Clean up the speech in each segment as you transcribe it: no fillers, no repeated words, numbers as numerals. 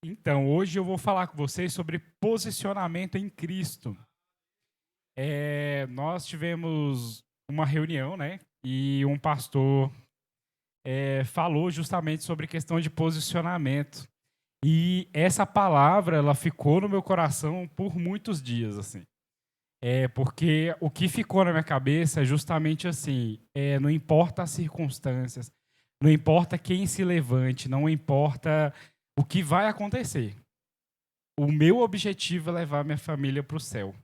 Então, hoje eu vou falar com vocês sobre posicionamento em Cristo. Nós tivemos uma reunião, né? E um pastor falou justamente sobre questão de posicionamento. E essa palavra, ela ficou no meu coração por muitos dias, assim. Porque o que ficou na minha cabeça é justamente assim: não importa as circunstâncias, não importa quem se levante, não importa o que vai acontecer. O meu objetivo é levar minha família para o céu.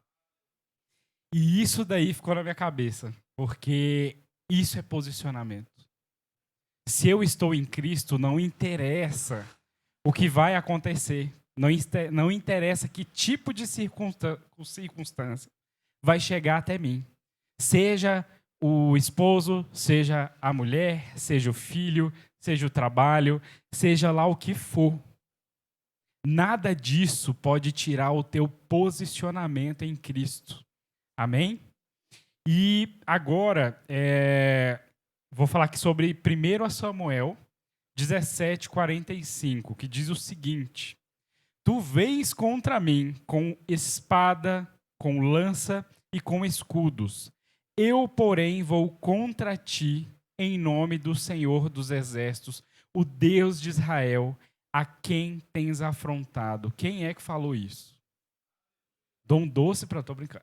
E isso daí ficou na minha cabeça, porque isso é posicionamento. Se eu estou em Cristo, não interessa o que vai acontecer, não interessa que tipo de circunstância vai chegar até mim. Seja o esposo, seja a mulher, seja o filho, seja o trabalho, seja lá o que for. Nada disso pode tirar o teu posicionamento em Cristo. Amém? E agora, vou falar aqui sobre 1 Samuel 17:45, que diz o seguinte: Tu vens contra mim com espada, com lança e com escudos. Eu, porém, vou contra ti em nome do Senhor dos Exércitos, o Deus de Israel, a quem tens afrontado. Quem é que falou isso? Dom Doce para tô brincando.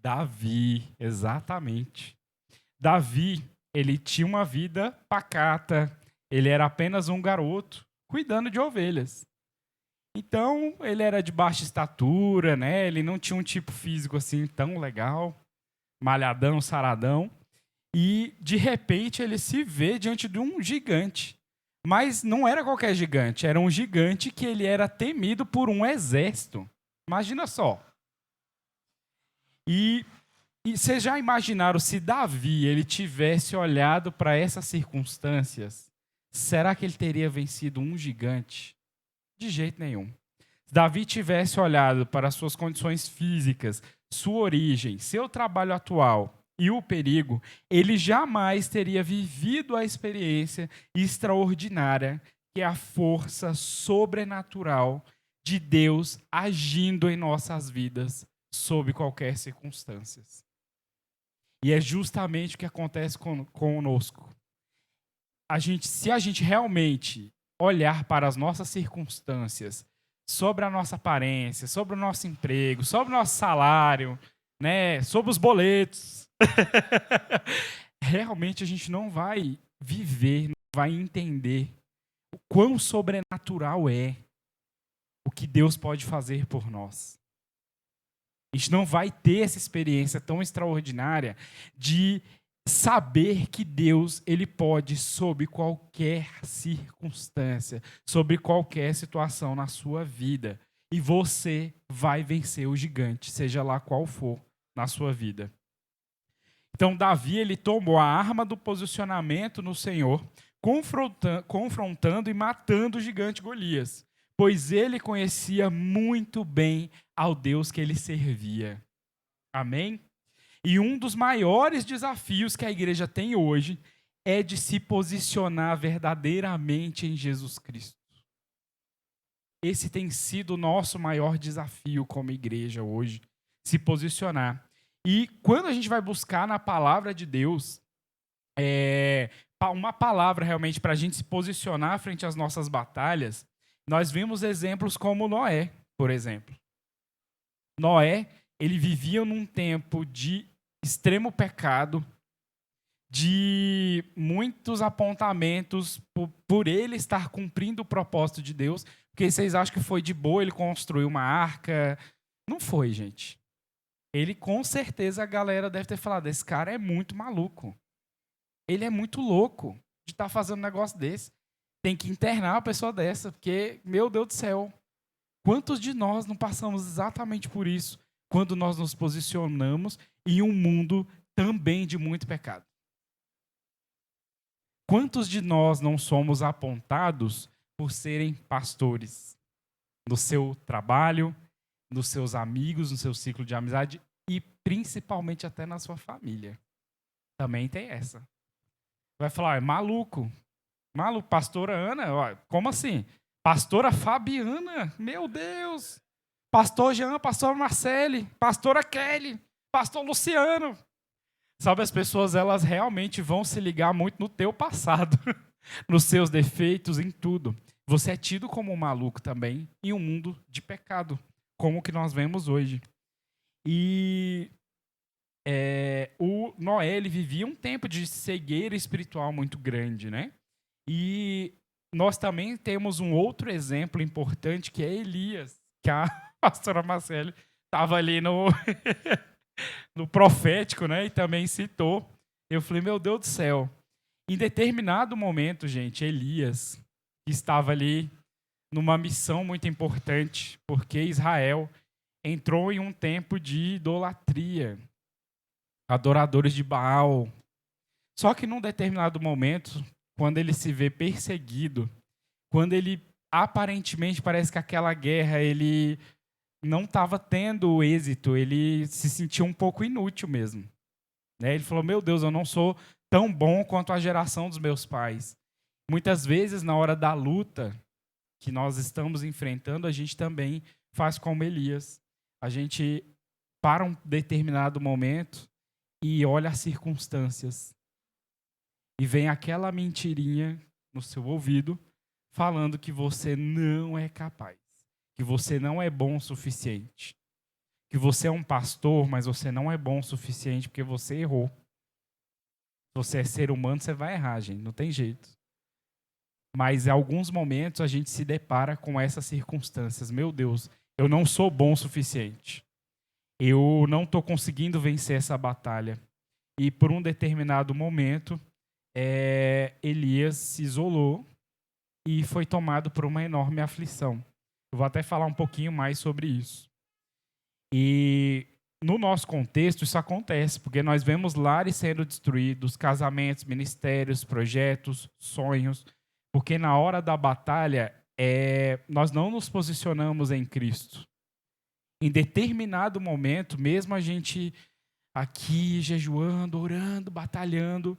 Davi, exatamente. Davi, ele tinha uma vida pacata. Ele era apenas um garoto cuidando de ovelhas. Então, ele era de baixa estatura, né? Ele não tinha um tipo físico assim tão legal, malhadão, saradão. E, de repente, ele se vê diante de um gigante. Mas não era qualquer gigante, era um gigante que ele era temido por um exército. Imagina só. E, e vocês já imaginaram se Davi ele tivesse olhado para essas circunstâncias? Será que ele teria vencido um gigante? De jeito nenhum. Se Davi tivesse olhado para as suas condições físicas, sua origem, seu trabalho atual e o perigo, ele jamais teria vivido a experiência extraordinária que é a força sobrenatural de Deus agindo em nossas vidas sob qualquer circunstância. E é justamente o que acontece conosco. Se a gente realmente olhar para as nossas circunstâncias, sobre a nossa aparência, sobre o nosso emprego, sobre o nosso salário, né, sobre os boletos, realmente a gente não vai viver, não vai entender o quão sobrenatural é o que Deus pode fazer por nós. A gente não vai ter essa experiência tão extraordinária de saber que Deus ele pode, sob qualquer circunstância, sobre qualquer situação na sua vida. E você vai vencer o gigante, seja lá qual for na sua vida. Então, Davi ele tomou a arma do posicionamento no Senhor, confrontando e matando o gigante Golias, pois ele conhecia muito bem ao Deus que ele servia. Amém? E um dos maiores desafios que a igreja tem hoje é de se posicionar verdadeiramente em Jesus Cristo. Esse tem sido o nosso maior desafio como igreja hoje, se posicionar. E quando a gente vai buscar na palavra de Deus, uma palavra realmente para a gente se posicionar frente às nossas batalhas, nós vimos exemplos como Noé, por exemplo. Noé, ele vivia num tempo de extremo pecado, de muitos apontamentos por ele estar cumprindo o propósito de Deus, porque vocês acham que foi de boa ele construir uma arca? Não foi, gente. Ele, com certeza, a galera deve ter falado, esse cara é muito maluco. Ele é muito louco de estar fazendo um negócio desse. Tem que internar uma pessoa dessa, porque, meu Deus do céu, quantos de nós não passamos exatamente por isso quando nós nos posicionamos em um mundo também de muito pecado? Quantos de nós não somos apontados por serem pastores no seu trabalho, nos seus amigos, no seu ciclo de amizade e principalmente até na sua família? Também tem essa. Vai falar, é maluco. Maluco, pastora Ana, ó, como assim? Pastora Fabiana, meu Deus. Pastor Jean, pastor Marcele, pastora Kelly, pastor Luciano. Sabe, as pessoas, elas realmente vão se ligar muito no teu passado, nos seus defeitos, em tudo. Você é tido como um maluco também em um mundo de pecado, como o que nós vemos hoje. E o Noé, ele vivia um tempo de cegueira espiritual muito grande, né? E nós também temos um outro exemplo importante, que é Elias, que a pastora Marcele estava ali no, no profético, né? E também citou. Eu falei, meu Deus do céu. Em determinado momento, gente, Elias estava ali numa missão muito importante, porque Israel entrou em um tempo de idolatria, adoradores de Baal. Só que num determinado momento, quando ele se vê perseguido, quando ele aparentemente parece que aquela guerra ele não estava tendo êxito, ele se sentiu um pouco inútil mesmo. Né? Ele falou, meu Deus, eu não sou tão bom quanto a geração dos meus pais. Muitas vezes, na hora da luta que nós estamos enfrentando, a gente também faz como Elias. A gente para um determinado momento e olha as circunstâncias. E vem aquela mentirinha no seu ouvido, falando que você não é capaz, que você não é bom o suficiente, que você é um pastor, mas você não é bom o suficiente porque você errou. Se você é ser humano, você vai errar, gente, não tem jeito. Mas em alguns momentos a gente se depara com essas circunstâncias. Meu Deus, eu não sou bom o suficiente. Eu não estou conseguindo vencer essa batalha. E por um determinado momento, Elias se isolou e foi tomado por uma enorme aflição. Eu vou até falar um pouquinho mais sobre isso. E no nosso contexto isso acontece, porque nós vemos lares sendo destruídos, casamentos, ministérios, projetos, sonhos, porque na hora da batalha nós não nos posicionamos em Cristo. Em determinado momento, mesmo a gente aqui jejuando, orando, batalhando,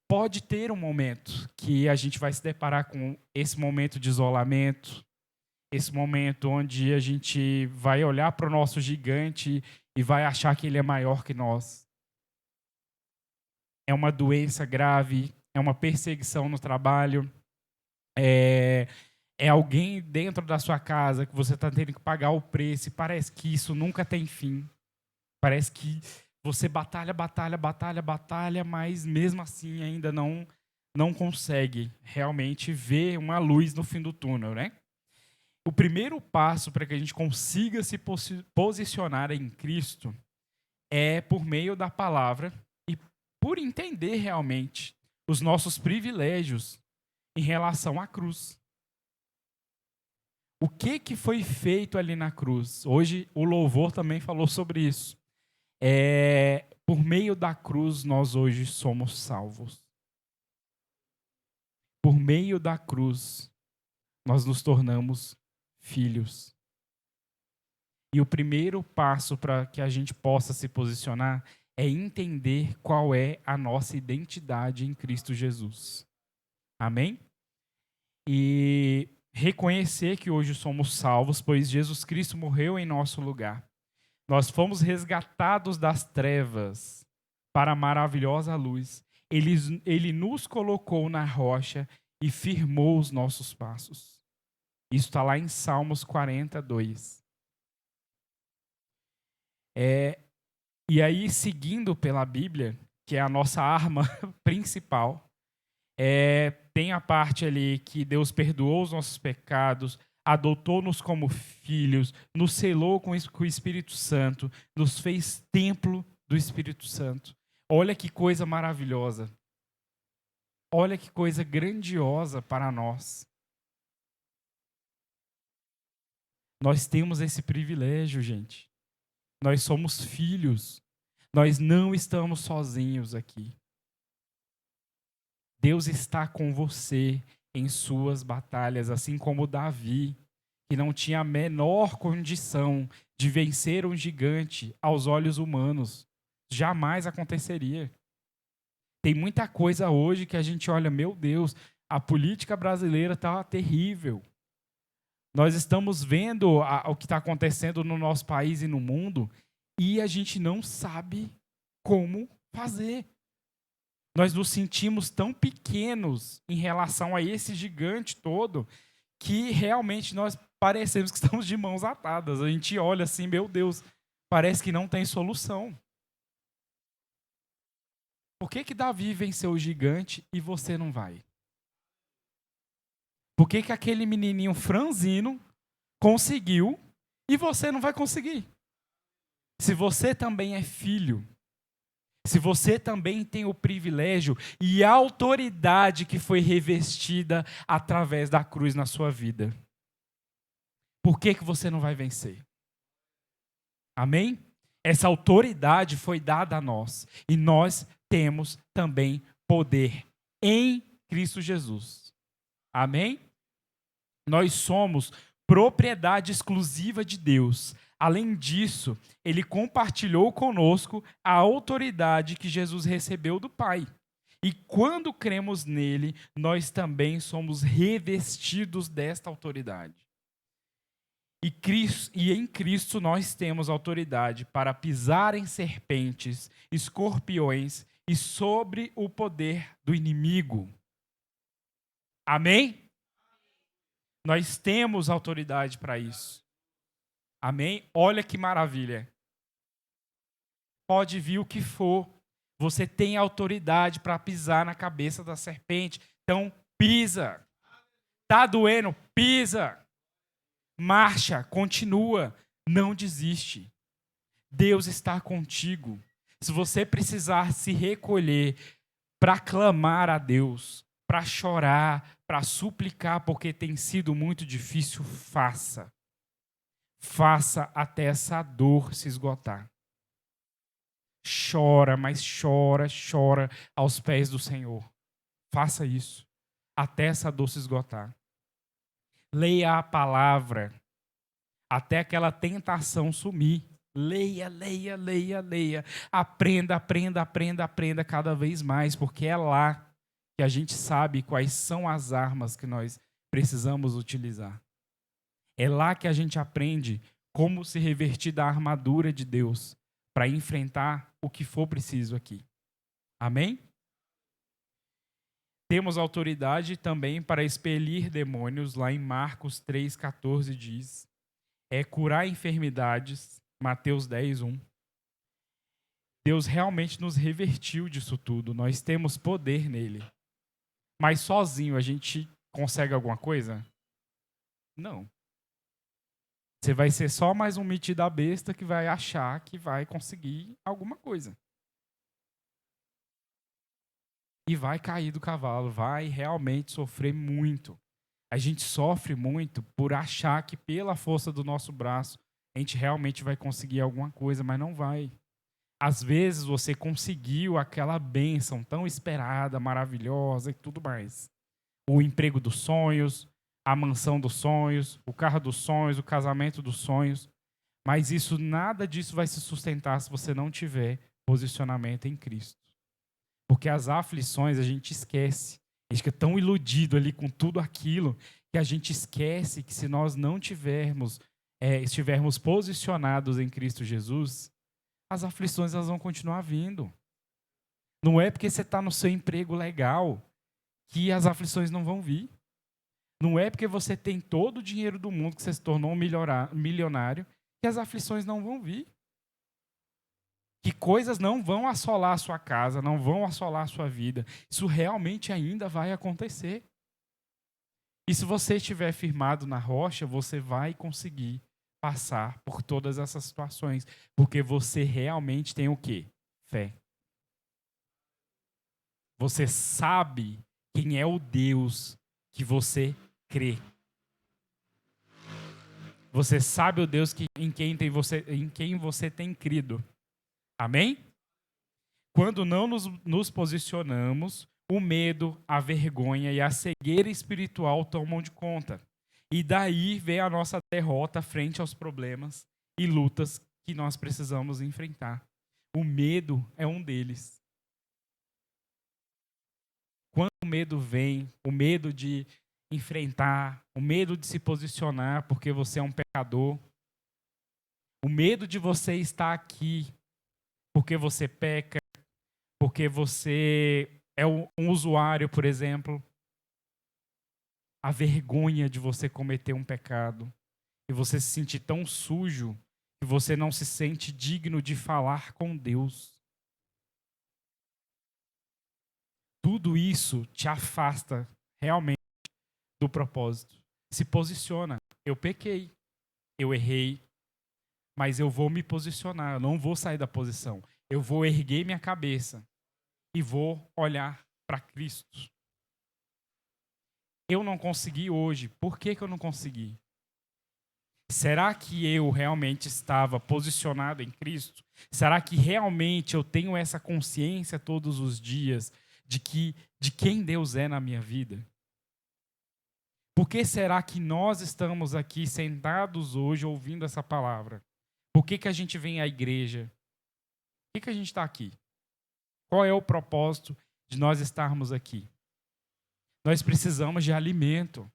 pode ter um momento que a gente vai se deparar com esse momento de isolamento, esse momento onde a gente vai olhar para o nosso gigante e vai achar que ele é maior que nós. É uma doença grave, é uma perseguição no trabalho, é alguém dentro da sua casa que você está tendo que pagar o preço e parece que isso nunca tem fim. Parece que você batalha, mas mesmo assim ainda não consegue realmente ver uma luz no fim do túnel, né? O primeiro passo para que a gente consiga se posicionar em Cristo é por meio da palavra e por entender realmente os nossos privilégios em relação à cruz. O que foi feito ali na cruz? Hoje o louvor também falou sobre isso. Por meio da cruz nós hoje somos salvos. Por meio da cruz nós nos tornamos filhos. E o primeiro passo para que a gente possa se posicionar é entender qual é a nossa identidade em Cristo Jesus. Amém? E reconhecer que hoje somos salvos, pois Jesus Cristo morreu em nosso lugar. Nós fomos resgatados das trevas para a maravilhosa luz. Ele nos colocou na rocha e firmou os nossos passos. Isso está lá em Salmos 42. E aí, seguindo pela Bíblia, que é a nossa arma principal, tem a parte ali que Deus perdoou os nossos pecados, adotou-nos como filhos, nos selou com o Espírito Santo, nos fez templo do Espírito Santo. Olha que coisa maravilhosa. Olha que coisa grandiosa para nós. Nós temos esse privilégio, gente. Nós somos filhos. Nós não estamos sozinhos aqui. Deus está com você em suas batalhas, assim como Davi, que não tinha a menor condição de vencer um gigante aos olhos humanos. Jamais aconteceria. Tem muita coisa hoje que a gente olha, meu Deus, a política brasileira está terrível. Nós estamos vendo o que está acontecendo no nosso país e no mundo e a gente não sabe como fazer. Nós nos sentimos tão pequenos em relação a esse gigante todo que realmente nós parecemos que estamos de mãos atadas. A gente olha assim, meu Deus, parece que não tem solução. Por que Davi venceu o gigante e você não vai? Por que aquele menininho franzino conseguiu e você não vai conseguir? Se você também é filho, se você também tem o privilégio e a autoridade que foi revestida através da cruz na sua vida, por que você não vai vencer? Amém? Essa autoridade foi dada a nós e nós temos também poder em Cristo Jesus. Amém? Nós somos propriedade exclusiva de Deus. Além disso, ele compartilhou conosco a autoridade que Jesus recebeu do Pai. E quando cremos nele, nós também somos revestidos desta autoridade. E em Cristo nós temos autoridade para pisar em serpentes, escorpiões e sobre o poder do inimigo. Amém? Nós temos autoridade para isso. Amém? Olha que maravilha. Pode vir o que for. Você tem autoridade para pisar na cabeça da serpente. Então, pisa. Tá doendo? Pisa. Marcha, continua. Não desiste. Deus está contigo. Se você precisar se recolher para clamar a Deus, para chorar, para suplicar, porque tem sido muito difícil, faça. Faça até essa dor se esgotar. Chora, mas chora, chora aos pés do Senhor. Faça isso, até essa dor se esgotar. Leia a palavra, até aquela tentação sumir. Leia, leia, leia, leia. Aprenda, aprenda, aprenda, aprenda cada vez mais, porque é lá que a gente sabe quais são as armas que nós precisamos utilizar. É lá que a gente aprende como se revertir da armadura de Deus para enfrentar o que for preciso aqui. Amém? Temos autoridade também para expelir demônios, lá em Marcos 3,14 diz. É curar enfermidades, Mateus 10:1. Deus realmente nos revertiu disso tudo. Nós temos poder nele. Mas sozinho a gente consegue alguma coisa? Não. Você vai ser só mais um metido à besta que vai achar que vai conseguir alguma coisa. E vai cair do cavalo, vai realmente sofrer muito. A gente sofre muito por achar que pela força do nosso braço a gente realmente vai conseguir alguma coisa, mas não vai. Às vezes você conseguiu aquela bênção tão esperada, maravilhosa e tudo mais. O emprego dos sonhos, a mansão dos sonhos, o carro dos sonhos, o casamento dos sonhos. Mas isso, nada disso vai se sustentar se você não tiver posicionamento em Cristo. Porque as aflições a gente esquece. A gente fica tão iludido ali com tudo aquilo que a gente esquece que se nós não estivermos posicionados em Cristo Jesus, as aflições elas vão continuar vindo. Não é porque você está no seu emprego legal que as aflições não vão vir. Não é porque você tem todo o dinheiro do mundo que você se tornou um milionário que as aflições não vão vir. Que coisas não vão assolar a sua casa, não vão assolar a sua vida. Isso realmente ainda vai acontecer. E se você estiver firmado na rocha, você vai conseguir passar por todas essas situações. Porque você realmente tem o quê? Fé. Você sabe quem é o Deus que você crê. Você sabe o Deus em quem você tem crido. Amém? Quando não nos posicionamos, o medo, a vergonha e a cegueira espiritual tomam de conta. E daí vem a nossa derrota frente aos problemas e lutas que nós precisamos enfrentar. O medo é um deles. Quando o medo vem, o medo de enfrentar, o medo de se posicionar porque você é um pecador, o medo de você estar aqui porque você peca, porque você é um usuário, por exemplo, a vergonha de você cometer um pecado e você se sentir tão sujo que você não se sente digno de falar com Deus. Tudo isso te afasta realmente do propósito. Se posiciona. Eu pequei, eu errei, mas eu vou me posicionar, eu não vou sair da posição. Eu vou erguer minha cabeça e vou olhar para Cristo. Eu não consegui hoje. Por que eu não consegui? Será que eu realmente estava posicionado em Cristo? Será que realmente eu tenho essa consciência todos os dias de quem Deus é na minha vida? Por que será que nós estamos aqui sentados hoje ouvindo essa palavra? Por que a gente vem à igreja? Por que a gente está aqui? Qual é o propósito de nós estarmos aqui? Nós precisamos de alimento.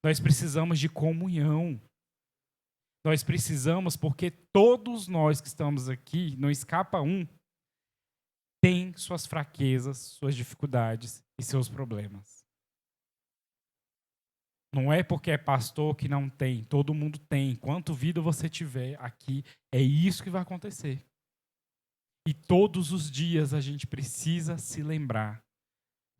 Nós precisamos de comunhão. Nós precisamos, porque todos nós que estamos aqui, não escapa um, tem suas fraquezas, suas dificuldades e seus problemas. Não é porque é pastor que não tem, todo mundo tem. Enquanto vida você tiver aqui, é isso que vai acontecer. E todos os dias a gente precisa se lembrar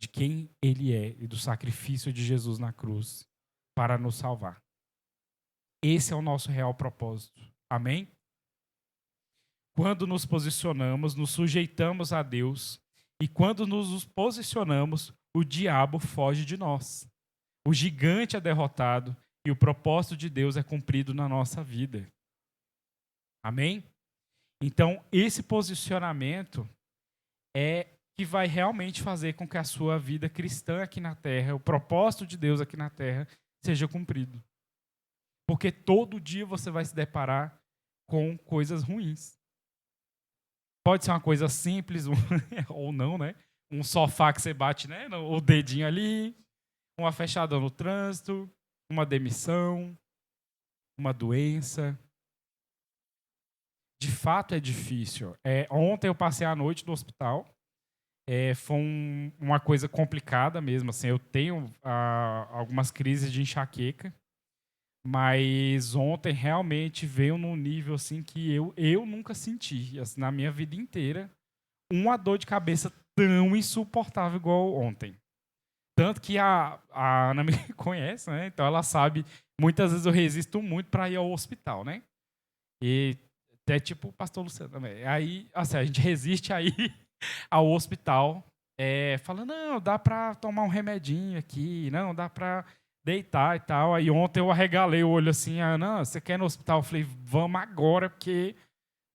de quem Ele é e do sacrifício de Jesus na cruz para nos salvar. Esse é o nosso real propósito. Amém? Quando nos posicionamos, nos sujeitamos a Deus. E quando nos posicionamos, o diabo foge de nós. O gigante é derrotado e o propósito de Deus é cumprido na nossa vida. Amém? Então, esse posicionamento é que vai realmente fazer com que a sua vida cristã aqui na Terra, o propósito de Deus aqui na Terra, seja cumprido. Porque todo dia você vai se deparar com coisas ruins. Pode ser uma coisa simples ou não, né? Um sofá que você bate, né, o dedinho ali, uma fechada no trânsito, uma demissão, uma doença. De fato é difícil. Ontem eu passei a noite no hospital. Foi uma coisa complicada mesmo. Assim, eu tenho algumas crises de enxaqueca. Mas ontem realmente veio num nível assim que eu nunca senti, assim, na minha vida inteira, uma dor de cabeça tão insuportável igual ontem. Tanto que a Ana me conhece, né? Então ela sabe, muitas vezes eu resisto muito para ir ao hospital, né? E até tipo o pastor Luciano também. Aí, assim, a gente resiste aí ao hospital, falando, não, dá para tomar um remedinho aqui, não, dá para deitar e tal. Aí ontem eu arregalei o olho assim, Ana, você quer ir no hospital? Eu falei, vamos agora, porque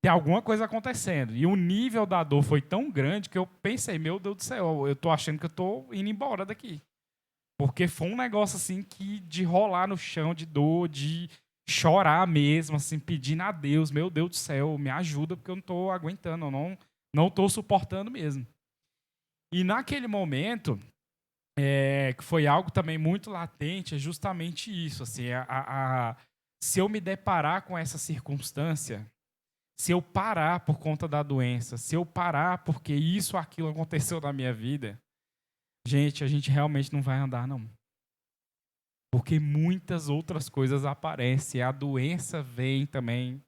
tem alguma coisa acontecendo. E o nível da dor foi tão grande que eu pensei, meu Deus do céu, eu tô achando que eu tô indo embora daqui. Porque foi um negócio assim que de rolar no chão de dor, de chorar mesmo, assim, pedindo a Deus, meu Deus do céu, me ajuda, porque eu não tô aguentando, eu não tô suportando mesmo. E naquele momento, que foi algo também muito latente, é justamente isso. Assim, se eu me deparar com essa circunstância, se eu parar por conta da doença, se eu parar porque isso ou aquilo aconteceu na minha vida, a gente realmente não vai andar, não. Porque muitas outras coisas aparecem, a doença vem também.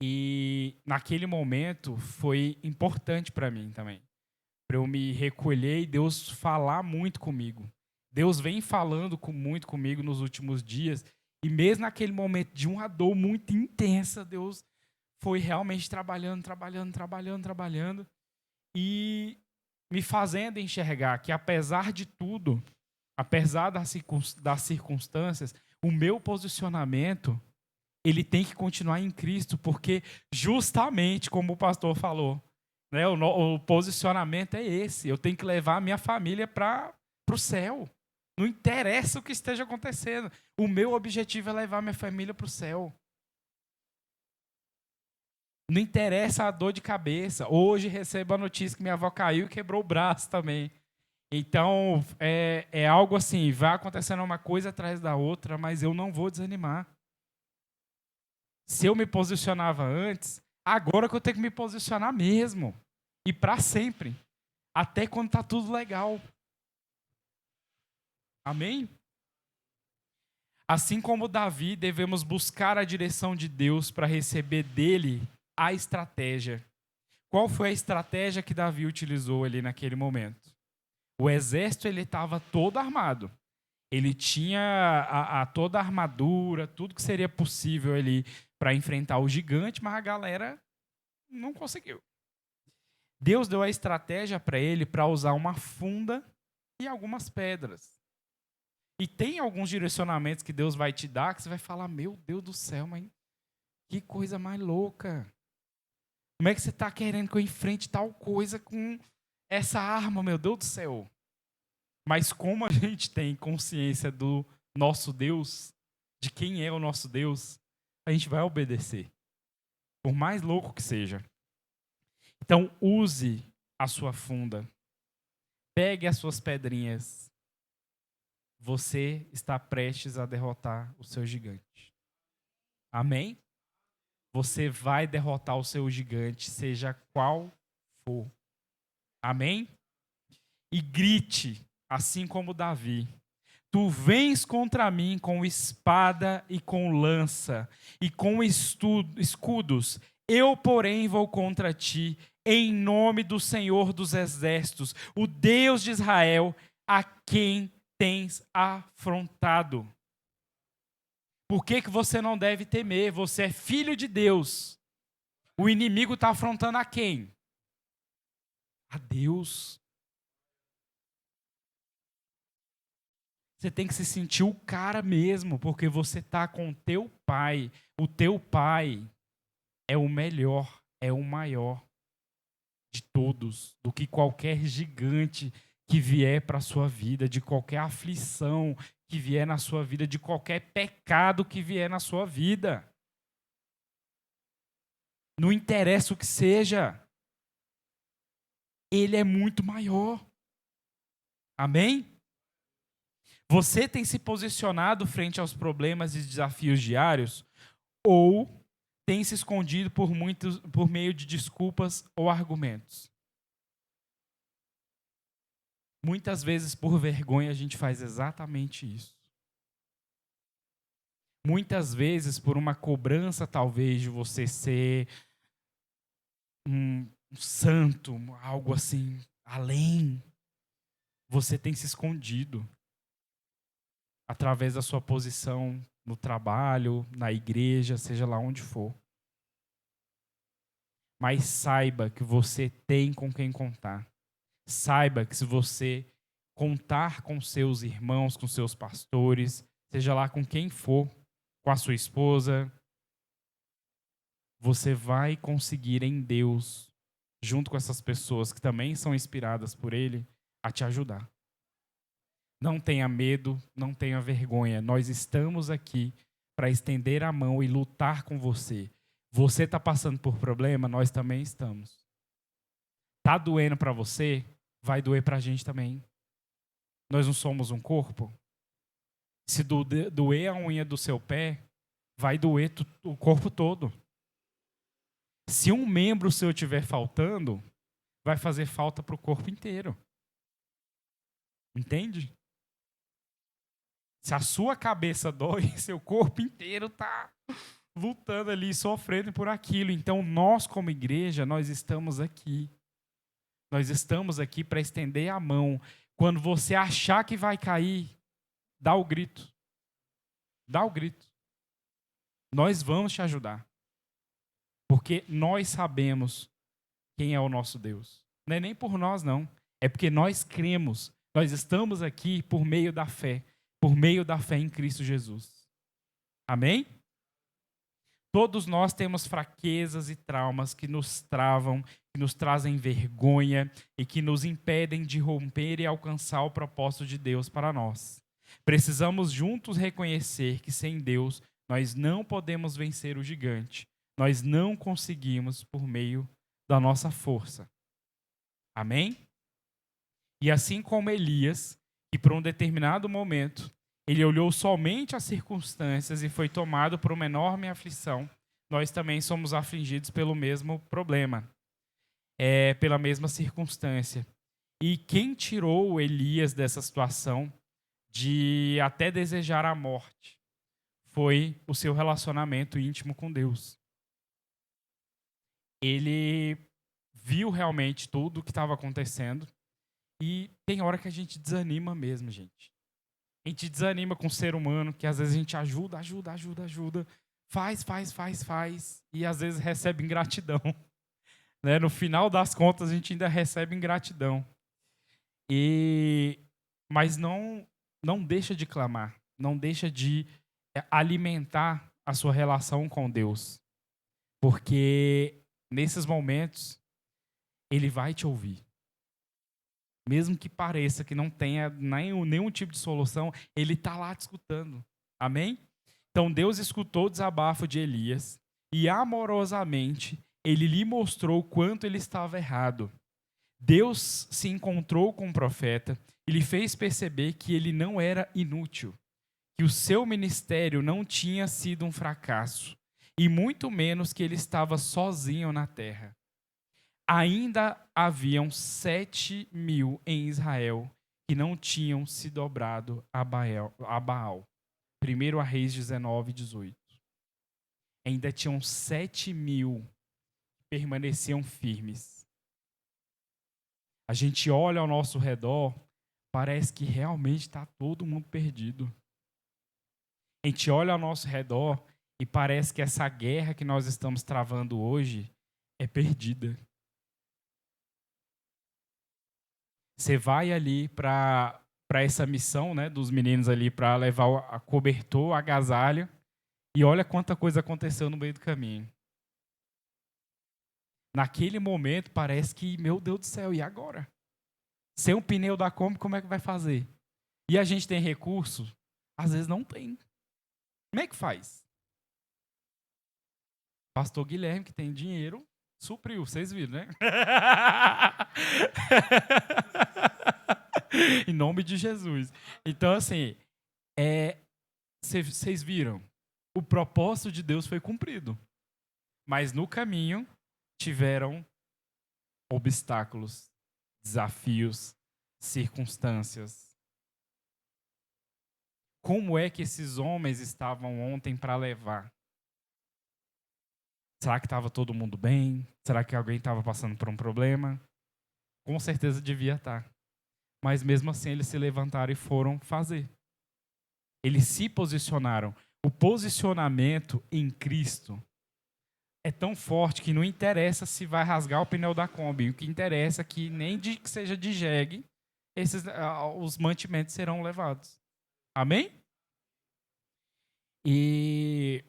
E naquele momento foi importante para mim também, para eu me recolher e Deus falar muito comigo. Deus vem falando muito comigo nos últimos dias, e mesmo naquele momento de uma dor muito intensa, Deus foi realmente trabalhando, e me fazendo enxergar que, apesar de tudo, apesar das circunstâncias, o meu posicionamento ele tem que continuar em Cristo, porque justamente como o pastor falou, né, o posicionamento é esse. Eu tenho que levar a minha família para o céu. Não interessa o que esteja acontecendo. O meu objetivo é levar minha família para o céu. Não interessa a dor de cabeça. Hoje recebo a notícia que minha avó caiu e quebrou o braço também. Então, é algo assim, vai acontecendo uma coisa atrás da outra, mas eu não vou desanimar. Se eu me posicionava antes, agora que eu tenho que me posicionar mesmo. E para sempre. Até quando tá tudo legal. Amém? Assim como Davi, devemos buscar a direção de Deus para receber dele a estratégia. Qual foi a estratégia que Davi utilizou ali naquele momento? O exército ele estava todo armado. Ele tinha toda a armadura, tudo que seria possível ali para enfrentar o gigante, mas a galera não conseguiu. Deus deu a estratégia para ele para usar uma funda e algumas pedras. E tem alguns direcionamentos que Deus vai te dar que você vai falar, meu Deus do céu, mas que coisa mais louca. Como é que você está querendo que eu enfrente tal coisa com essa arma, meu Deus do céu? Mas como a gente tem consciência do nosso Deus, de quem é o nosso Deus, a gente vai obedecer. Por mais louco que seja. Então, use a sua funda. Pegue as suas pedrinhas. Você está prestes a derrotar o seu gigante. Amém? Você vai derrotar o seu gigante, seja qual for. Amém? E grite, assim como Davi. Tu vens contra mim com espada e com lança, e com escudos. Eu, porém, vou contra ti, em nome do Senhor dos Exércitos, o Deus de Israel, a quem tens afrontado. Por que você não deve temer? Você é filho de Deus. O inimigo está afrontando a quem? A Deus. Você tem que se sentir o cara mesmo, porque você está com o teu pai. O teu pai é o melhor, é o maior de todos, do que qualquer gigante que vier para a sua vida, de qualquer aflição que vier na sua vida, de qualquer pecado que vier na sua vida. Não interessa o que seja, ele é muito maior. Amém? Você tem se posicionado frente aos problemas e desafios diários ou tem se escondido por meio de desculpas ou argumentos? Muitas vezes, por vergonha, a gente faz exatamente isso. Muitas vezes, por uma cobrança, talvez, de você ser um santo, algo assim, além, você tem se escondido através da sua posição no trabalho, na igreja, seja lá onde for. Mas saiba que você tem com quem contar. Saiba que se você contar com seus irmãos, com seus pastores, seja lá com quem for, com a sua esposa, você vai conseguir em Deus, junto com essas pessoas que também são inspiradas por Ele, a te ajudar. Não tenha medo, não tenha vergonha. Nós estamos aqui para estender a mão e lutar com você. Você está passando por problema, nós também estamos. Está doendo para você, vai doer para a gente também. Nós não somos um corpo? Se doer a unha do seu pé, vai doer o corpo todo. Se um membro seu estiver faltando, vai fazer falta para o corpo inteiro. Entende? Se a sua cabeça dói, seu corpo inteiro está lutando ali, sofrendo por aquilo. Então, nós como igreja, nós estamos aqui. Nós estamos aqui para estender a mão. Quando você achar que vai cair, dá o grito. Dá o grito. Nós vamos te ajudar. Porque nós sabemos quem é o nosso Deus. Não é nem por nós, não. É porque nós cremos. Nós estamos aqui por meio da fé. Por meio da fé em Cristo Jesus. Amém? Todos nós temos fraquezas e traumas que nos travam, que nos trazem vergonha e que nos impedem de romper e alcançar o propósito de Deus para nós. Precisamos juntos reconhecer que sem Deus nós não podemos vencer o gigante. Nós não conseguimos por meio da nossa força. Amém? E assim como Elias, que por um determinado momento, ele olhou somente as circunstâncias e foi tomado por uma enorme aflição, nós também somos afligidos pelo mesmo problema, pela mesma circunstância. E quem tirou Elias dessa situação de até desejar a morte foi o seu relacionamento íntimo com Deus. Ele viu realmente tudo o que estava acontecendo e tem hora que a gente desanima mesmo, gente. A gente desanima com o ser humano, que às vezes a gente ajuda, faz, e às vezes recebe ingratidão. Né? No final das contas, a gente ainda recebe ingratidão. Mas não deixa de clamar, não deixa de alimentar a sua relação com Deus. Porque nesses momentos, Ele vai te ouvir. Mesmo que pareça que não tenha nenhum tipo de solução, Ele está lá te escutando. Amém? Então Deus escutou o desabafo de Elias e amorosamente Ele lhe mostrou o quanto ele estava errado. Deus se encontrou com o profeta e lhe fez perceber que ele não era inútil, que o seu ministério não tinha sido um fracasso, e muito menos que ele estava sozinho na terra. Ainda haviam 7.000 em Israel que não tinham se dobrado a Baal. 1 Reis 19, 18. Ainda tinham 7.000 que permaneciam firmes. A gente olha ao nosso redor, parece que realmente está todo mundo perdido. A gente olha ao nosso redor e parece que essa guerra que nós estamos travando hoje é perdida. Você vai ali para essa missão, né, dos meninos ali para levar a cobertor, o agasalho, e olha quanta coisa aconteceu no meio do caminho. Naquele momento parece que, meu Deus do céu, e agora? Sem um pneu da Kombi, como é que vai fazer? E a gente tem recurso? Às vezes não tem. Como é que faz? Pastor Guilherme, que tem dinheiro, supriu, vocês viram, né? Em nome de Jesus. Então, assim, vocês viram, o propósito de Deus foi cumprido. Mas no caminho tiveram obstáculos, desafios, circunstâncias. Como é que esses homens estavam ontem para levar? Será que estava todo mundo bem? Será que alguém estava passando por um problema? Com certeza devia estar. Mas mesmo assim eles se levantaram e foram fazer. Eles se posicionaram. O posicionamento em Cristo é tão forte que não interessa se vai rasgar o pneu da Kombi. O que interessa é que nem que seja de jegue, os mantimentos serão levados. Amém? E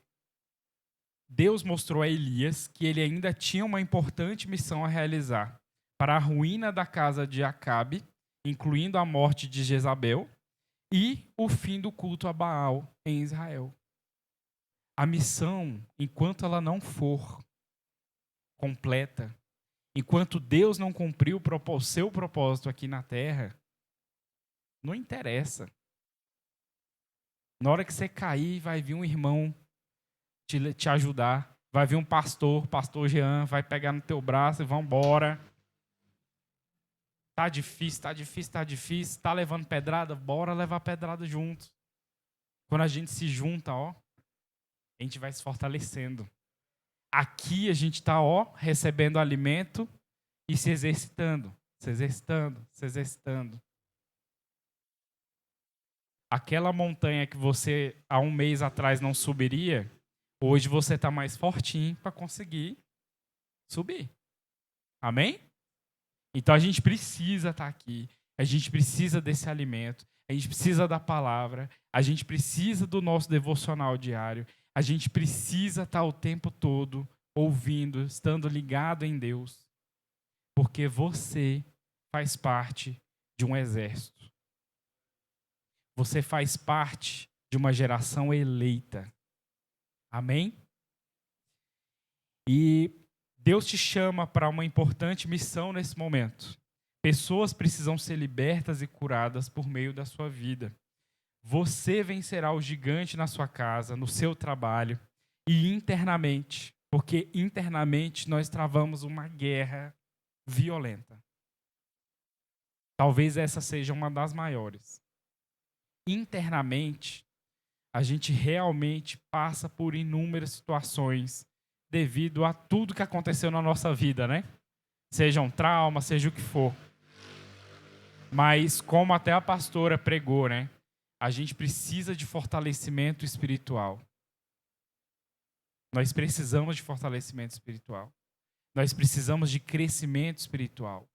Deus mostrou a Elias que ele ainda tinha uma importante missão a realizar para a ruína da casa de Acabe, incluindo a morte de Jezabel e o fim do culto a Baal em Israel. A missão, enquanto ela não for completa, enquanto Deus não cumpriu o seu propósito aqui na terra, não interessa. Na hora que você cair, vai vir um irmão te ajudar. Vai vir um pastor Jean, vai pegar no teu braço e vamos embora. Tá difícil. Tá levando pedrada? Bora levar pedrada junto. Quando a gente se junta, a gente vai se fortalecendo. Aqui a gente está, recebendo alimento e se exercitando. Aquela montanha que você, há um mês atrás, não subiria, hoje você está mais fortinho para conseguir subir. Amém? Então a gente precisa estar aqui. A gente precisa desse alimento. A gente precisa da palavra. A gente precisa do nosso devocional diário. A gente precisa estar o tempo todo ouvindo, estando ligado em Deus. Porque você faz parte de um exército. Você faz parte de uma geração eleita. Amém? E Deus te chama para uma importante missão nesse momento. Pessoas precisam ser libertas e curadas por meio da sua vida. Você vencerá o gigante na sua casa, no seu trabalho e internamente, porque internamente nós travamos uma guerra violenta. Talvez essa seja uma das maiores. Internamente, a gente realmente passa por inúmeras situações devido a tudo que aconteceu na nossa vida, né? Seja um trauma, seja o que for. Mas como até a pastora pregou, né? A gente precisa de fortalecimento espiritual. Nós precisamos de fortalecimento espiritual. Nós precisamos de crescimento espiritual.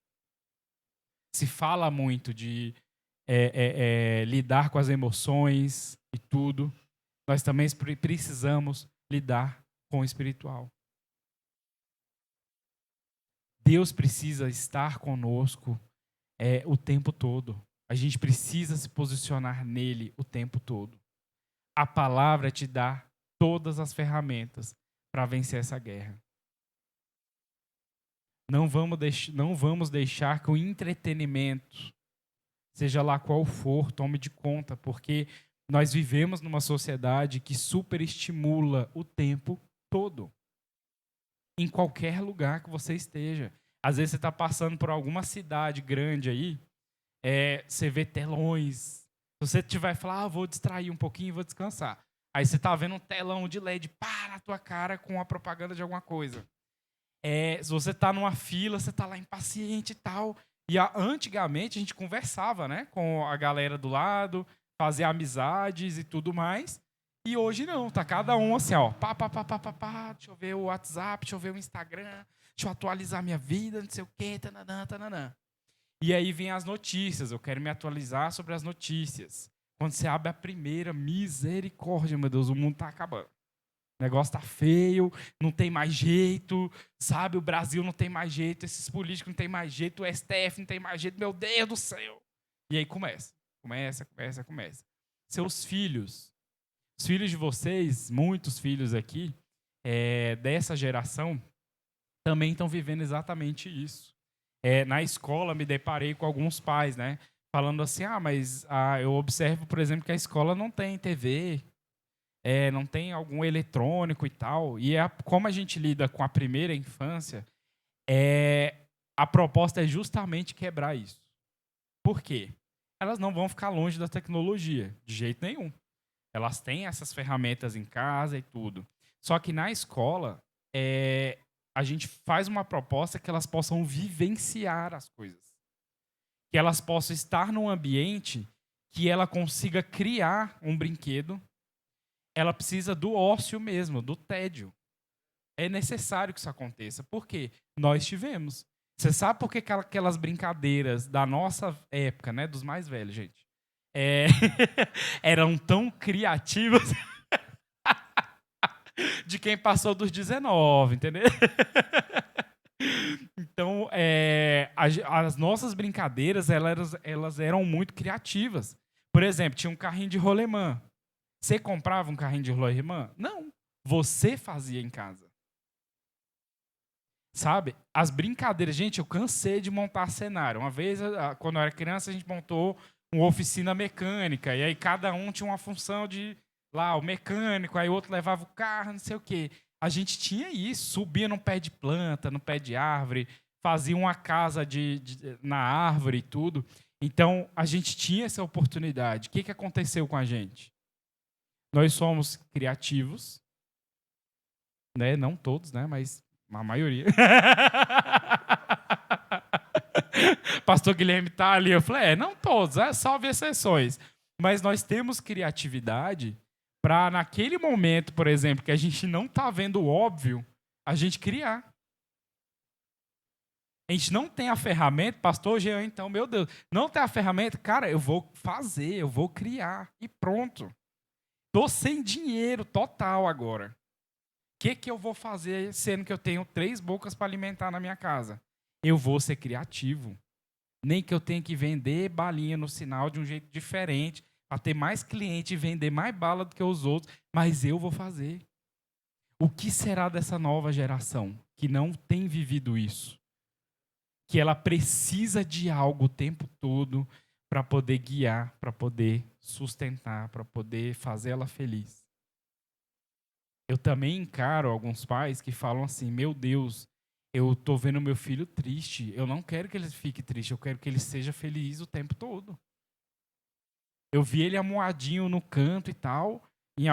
Se fala muito de lidar com as emoções e tudo. Nós também precisamos lidar com o espiritual. Deus precisa estar conosco o tempo todo. A gente precisa se posicionar nele o tempo todo. A palavra te dá todas as ferramentas para vencer essa guerra. Não vamos deixar que o entretenimento, seja lá qual for, tome de conta, porque nós vivemos numa sociedade que superestimula o tempo todo. Em qualquer lugar que você esteja. Às vezes você está passando por alguma cidade grande aí, você vê telões. Se você tiver falar, vou distrair um pouquinho, vou descansar. Aí você está vendo um telão de LED na tua cara com a propaganda de alguma coisa. Se você está numa fila, você está lá impaciente e tal. E antigamente a gente conversava, né, com a galera do lado, fazia amizades e tudo mais. E hoje não, tá cada um assim, ó, deixa eu ver o WhatsApp, deixa eu ver o Instagram, deixa eu atualizar minha vida, não sei o quê, tananã, tananã. E aí vem as notícias, eu quero me atualizar sobre as notícias. Quando você abre a primeira, misericórdia, meu Deus, o mundo tá acabando. O negócio tá feio, não tem mais jeito, sabe? O Brasil não tem mais jeito, esses políticos não tem mais jeito, o STF não tem mais jeito, meu Deus do céu. E aí começa. Seus filhos, os filhos de vocês, muitos filhos aqui, dessa geração, também estão vivendo exatamente isso. Na escola, me deparei com alguns pais, né? Falando assim, mas eu observo, por exemplo, que a escola não tem TV, não tem algum eletrônico e tal. E como a gente lida com a primeira infância, a proposta é justamente quebrar isso. Por quê? Elas não vão ficar longe da tecnologia, de jeito nenhum. Elas têm essas ferramentas em casa e tudo. Só que na escola, a gente faz uma proposta que elas possam vivenciar as coisas. Que elas possam estar num ambiente que ela consiga criar um brinquedo. Ela precisa do ócio mesmo, do tédio. É necessário que isso aconteça. Por quê? Nós tivemos. Você sabe por que aquelas brincadeiras da nossa época, né, dos mais velhos, gente, eram tão criativas de quem passou dos 19, entendeu? Então, as nossas brincadeiras, elas eram muito criativas. Por exemplo, tinha um carrinho de rolemã. Você comprava um carrinho de rolemã? Não. Você fazia em casa. Sabe? As brincadeiras... Gente, eu cansei de montar cenário. Uma vez, quando eu era criança, a gente montou uma oficina mecânica. E aí cada um tinha uma função de... Lá, o mecânico, aí o outro levava o carro, não sei o quê. A gente tinha isso. Subia num pé de planta, num pé de árvore. Fazia uma casa na árvore e tudo. Então, a gente tinha essa oportunidade. O que aconteceu com a gente? Nós somos criativos. Né? Não todos, né? Mas a maioria. Pastor Guilherme está ali. Eu falei, não todos, salve exceções. Mas nós temos criatividade para, naquele momento, por exemplo, que a gente não está vendo o óbvio, a gente criar. A gente não tem a ferramenta, pastor Jean, então, meu Deus, não tem a ferramenta, cara, eu vou fazer, eu vou criar. E pronto. Estou sem dinheiro total agora. O que eu vou fazer, sendo que eu tenho 3 bocas para alimentar na minha casa? Eu vou ser criativo. Nem que eu tenha que vender balinha no sinal de um jeito diferente, para ter mais cliente e vender mais bala do que os outros, mas eu vou fazer. O que será dessa nova geração que não tem vivido isso? que ela precisa de algo o tempo todo para poder guiar, para poder sustentar, para poder fazer ela feliz. Eu também encaro alguns pais que falam assim: meu Deus, eu tô vendo meu filho triste, eu não quero que ele fique triste, eu quero que ele seja feliz o tempo todo. Eu vi ele amuadinho no canto e tal,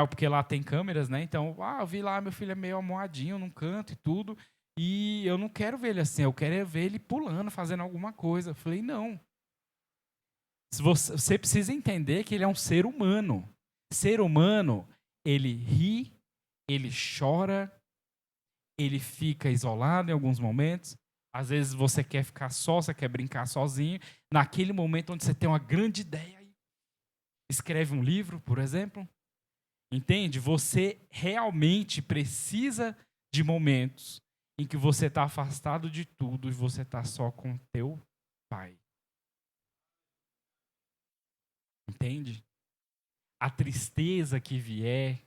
porque lá tem câmeras, né? Então, eu vi lá, meu filho é meio amuadinho num canto e tudo, e eu não quero ver ele assim, eu quero ver ele pulando, fazendo alguma coisa. Eu falei, não. Você precisa entender que ele é um ser humano. Ser humano, ele ri, ele chora, ele fica isolado em alguns momentos. Às vezes você quer ficar só, você quer brincar sozinho. Naquele momento onde você tem uma grande ideia, escreve um livro, por exemplo. Entende? Você realmente precisa de momentos em que você está afastado de tudo e você está só com teu pai. Entende? A tristeza que vier,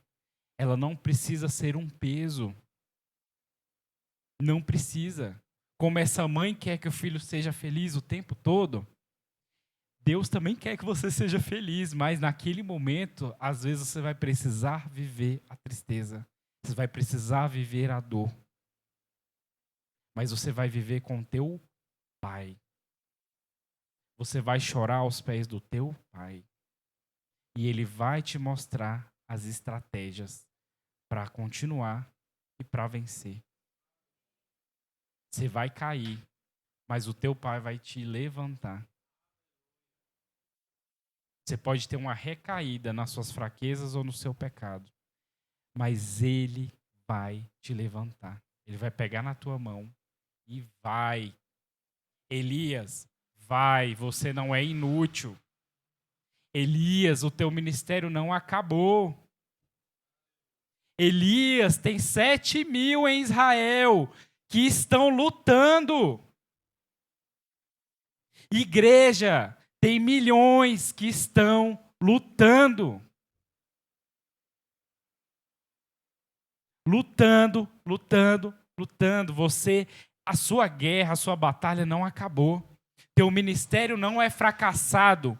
ela não precisa ser um peso. Não precisa. Como essa mãe quer que o filho seja feliz o tempo todo, Deus também quer que você seja feliz, mas naquele momento, às vezes você vai precisar viver a tristeza. Você vai precisar viver a dor. Mas você vai viver com teu pai. Você vai chorar aos pés do teu pai. E ele vai te mostrar as estratégias para continuar e para vencer. Você vai cair, mas o teu pai vai te levantar. Você pode ter uma recaída nas suas fraquezas ou no seu pecado, mas ele vai te levantar. Ele vai pegar na tua mão e vai. Elias, vai, você não é inútil. Elias, o teu ministério não acabou. Elias, tem 7.000 em Israel que estão lutando. Igreja, tem milhões que estão lutando. Lutando, lutando, lutando. A sua guerra, a sua batalha não acabou. Teu ministério não é fracassado.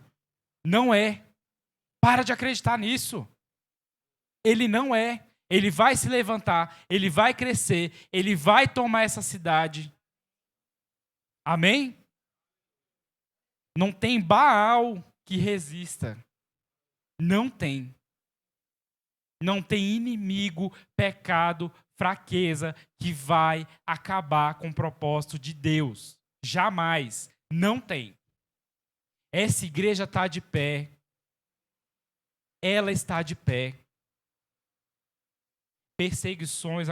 Não é. Para de acreditar nisso. Ele não é. Ele vai se levantar, ele vai crescer, ele vai tomar essa cidade. Amém? Não tem Baal que resista. Não tem. Não tem inimigo, pecado, fraqueza que vai acabar com o propósito de Deus. Jamais. Não tem. Essa igreja está de pé. Ela está de pé. Perseguições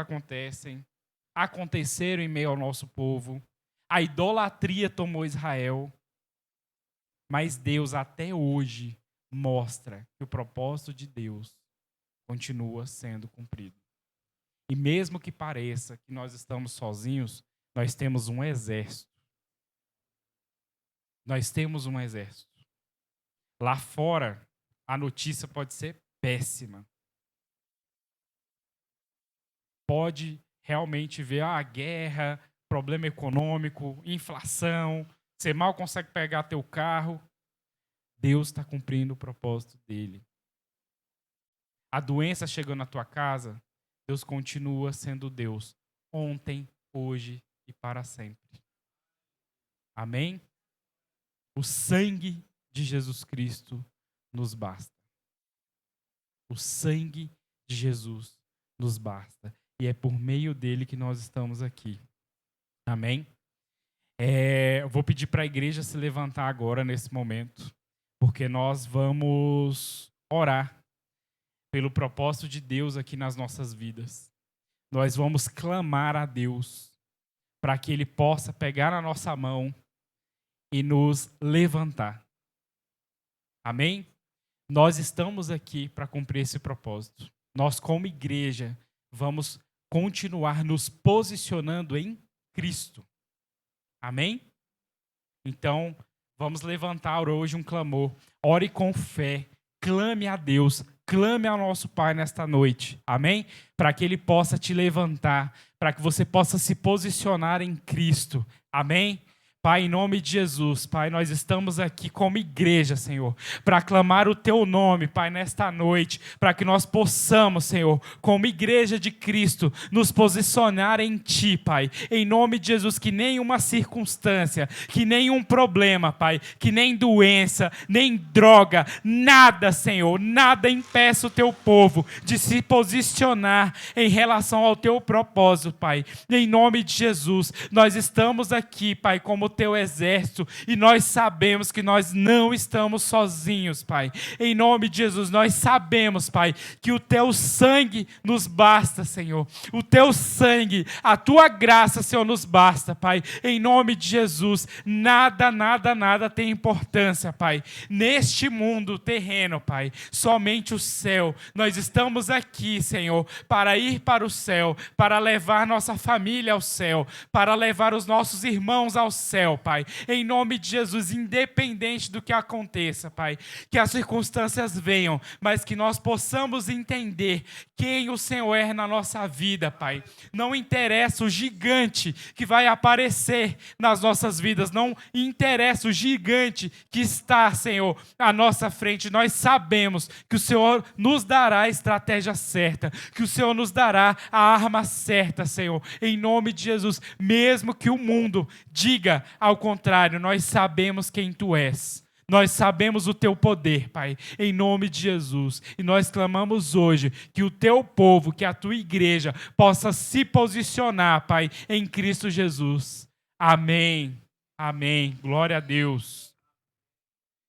aconteceram em meio ao nosso povo. A idolatria tomou Israel. Mas Deus até hoje mostra que o propósito de Deus continua sendo cumprido. E mesmo que pareça que nós estamos sozinhos, nós temos um exército. Nós temos um exército. Lá fora, a notícia pode ser péssima. Pode realmente ver a guerra, problema econômico, inflação, você mal consegue pegar teu carro. Deus está cumprindo o propósito dele. A doença chegou na tua casa, Deus continua sendo Deus, ontem, hoje e para sempre. Amém? O sangue de Jesus Cristo nos basta. O sangue de Jesus nos basta. E é por meio dele que nós estamos aqui. Amém? Eu vou pedir para a igreja se levantar agora, nesse momento, porque nós vamos orar pelo propósito de Deus aqui nas nossas vidas. Nós vamos clamar a Deus para que Ele possa pegar na nossa mão e nos levantar. Amém? Nós estamos aqui para cumprir esse propósito. Nós, como igreja, vamos continuar nos posicionando em Cristo. Amém? Então, vamos levantar hoje um clamor. Ore com fé. Clame a Deus. Clame ao nosso Pai nesta noite. Amém? Para que Ele possa te levantar. Para que você possa se posicionar em Cristo. Amém? Pai, em nome de Jesus, Pai, nós estamos aqui como igreja, Senhor, para clamar o Teu nome, Pai, nesta noite, para que nós possamos, Senhor, como igreja de Cristo, nos posicionar em Ti, Pai, em nome de Jesus, que nenhuma circunstância, que nenhum problema, Pai, que nem doença, nem droga, nada, Senhor, nada impeça o Teu povo de se posicionar em relação ao Teu propósito, Pai, em nome de Jesus, nós estamos aqui, Pai, como Teu exército, e nós sabemos que nós não estamos sozinhos, Pai. Em nome de Jesus, nós sabemos, Pai, que o Teu sangue nos basta, Senhor. O Teu sangue, a Tua graça, Senhor, nos basta, Pai. Em nome de Jesus, nada, nada, nada tem importância, Pai. Neste mundo terreno, Pai, somente o céu. Nós estamos aqui, Senhor, para ir para o céu, para levar nossa família ao céu, para levar os nossos irmãos ao céu, Pai, em nome de Jesus, independente do que aconteça, Pai, que as circunstâncias venham, mas que nós possamos entender quem o Senhor é na nossa vida, Pai. Não interessa o gigante que vai aparecer nas nossas vidas, não interessa o gigante que está, Senhor, à nossa frente. Nós sabemos que o Senhor nos dará a estratégia certa, que o Senhor nos dará a arma certa, Senhor, em nome de Jesus, mesmo que o mundo diga ao contrário, nós sabemos quem Tu és. Nós sabemos o Teu poder, Pai, em nome de Jesus. E nós clamamos hoje que o Teu povo, que a Tua igreja possa se posicionar, Pai, em Cristo Jesus. Amém. Amém. Glória a Deus.